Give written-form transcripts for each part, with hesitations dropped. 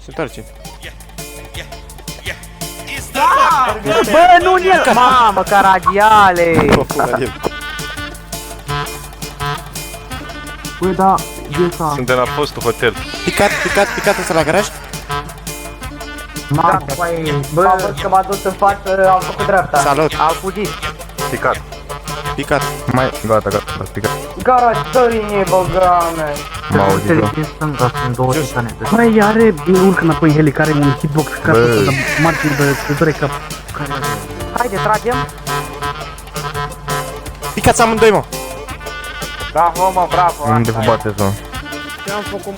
Se întoarce. Bă, nu el! Mamă, Caragiale! Băi, da, Ghesa. Suntem la fostul hotel. Picat ăsta la garaj? Mamă, bă, am văzut că m-a dus în față, am făcut dreapta. Salut. Am fugit. Picat. Mai, gata, picat. Garaj, sărie, băgame. M-a auzit eu. Sunt două titane. Băi, are urcă înapoi în heli, care un hitbox care de margine de cultură cap. Haide, tragem. Picați amândoi, mă. Bravo, mă, bravo. Unde vă bateți, mă? Ce-am făcut?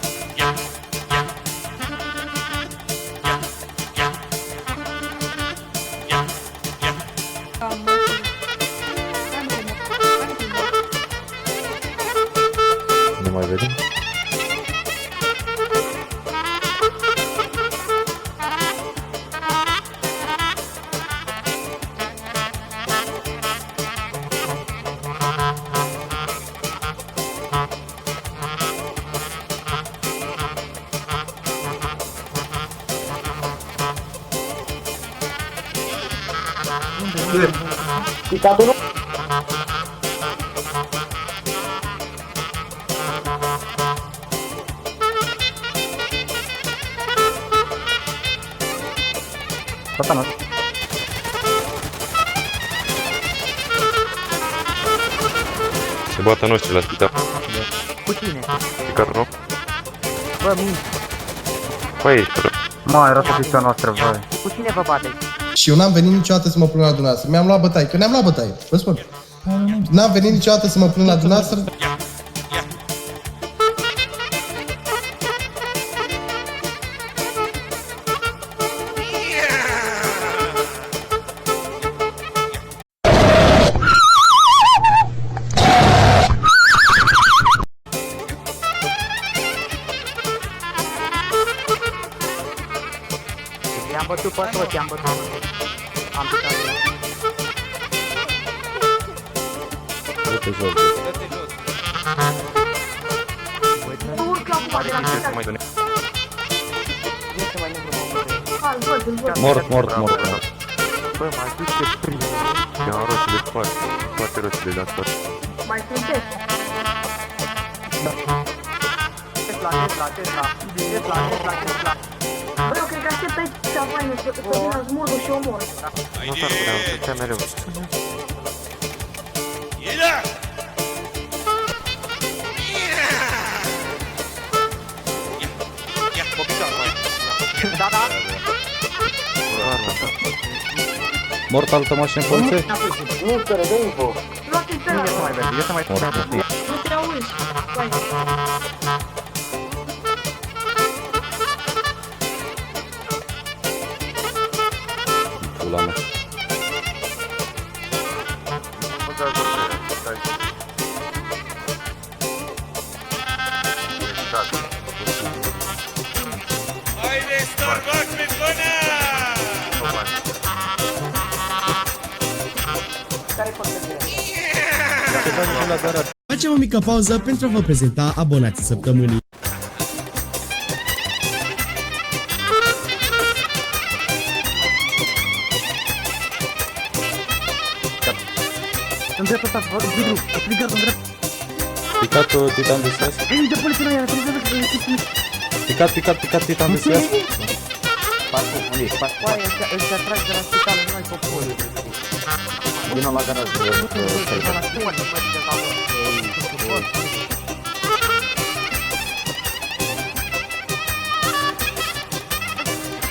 Nu mai vedem? Picatul nu? Satanás. Se bată noștri la spital. Cu cine? Picatul nu? Bă, minți. Păi ești, bro. Mă, era poziția noastră, băi. Cu cine vă bateți? Și eu n-am venit niciodată să mă plâng la dumneavoastră. Mi-am luat bătaie, că ne-am luat bătaie. Vă spun. N-am venit niciodată să mă plâng la dumneavoastră. I-am bătut pe toți, i-am bătut. Am picat. Uite jos. Mort. Bă, m-a dus ce prinde. Eu am roțile toate roțile de asta. Mai sunteți? Tesla. Bă, eu cred că aștept aici cea faină, să vină zmurul și omor. Nu s-ar putea, făcea mereu. Da, da. Mort altă mașină poliție? Nu, te de info. Luați-i pe ăla. Eu să mai Nu te auzi. Hai. Pula mea. Facem o mică pauză pentru a vă prezenta abonații săptămânii. În dreapta ta, vidru, pligat în dreapta. Picatul titan de sus. Ei, de poliție la ea, trebuie Picat titan de sus. Oaie, ăștia trag de la spital, nu ai poporul. Vino la garaj.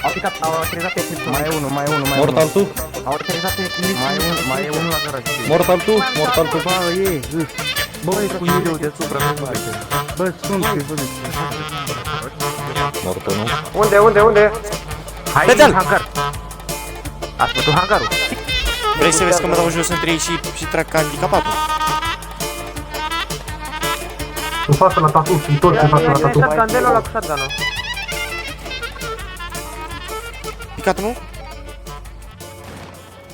Au picat, au aterizat pe eclipsul. Mai e unul. Mort altul? Au aterizat pe eclipsul. Mai e unul la garaj. Mort altul? Bă, e, bă, e cu video deasupra, nu mai e. Bă, sunt, bă, Mortul nu? Unde? Hai Dă-l! în hangar. Ați bătut hangarul? Vrei să vezi că mă dau jos între ei și trag ca handicapatul? În față la tatu, sunt toți în față la tatu. Candelul ăla cu shotgun-ul. Picatul nu?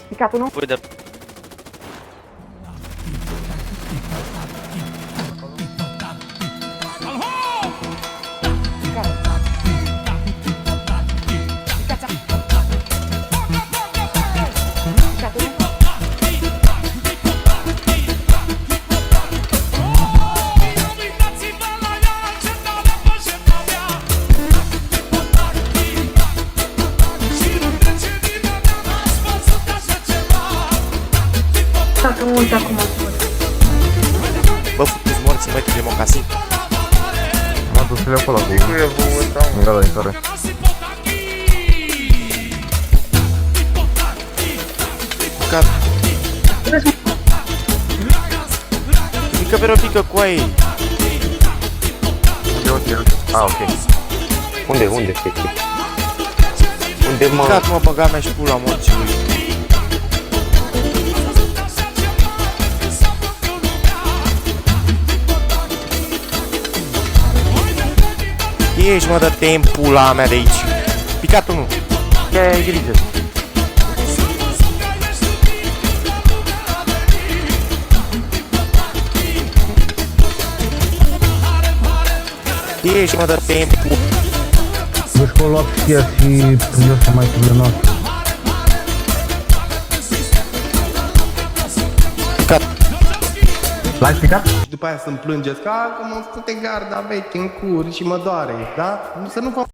Picatul nu? mulți acum. Bă, futu-ți morții, măi, de mocasin. M-a dus le acolo cu... În gara de intrare. Cat. Pică pe pică cu ei. Ah, ok. Unde? Unde mă... Cat, mă, băga mea și pula morții lui. Ești, mă, dă-te în pula mea de aici. Picat unul. Ce grijă? Ești, mă, dă-te în pula. Vă școală luat chiar și eu să mai problemat. Picat. L-ai picat? Și după aia să-mi plângeți că mă fute garda veche în cur și mă doare, da? Să nu vă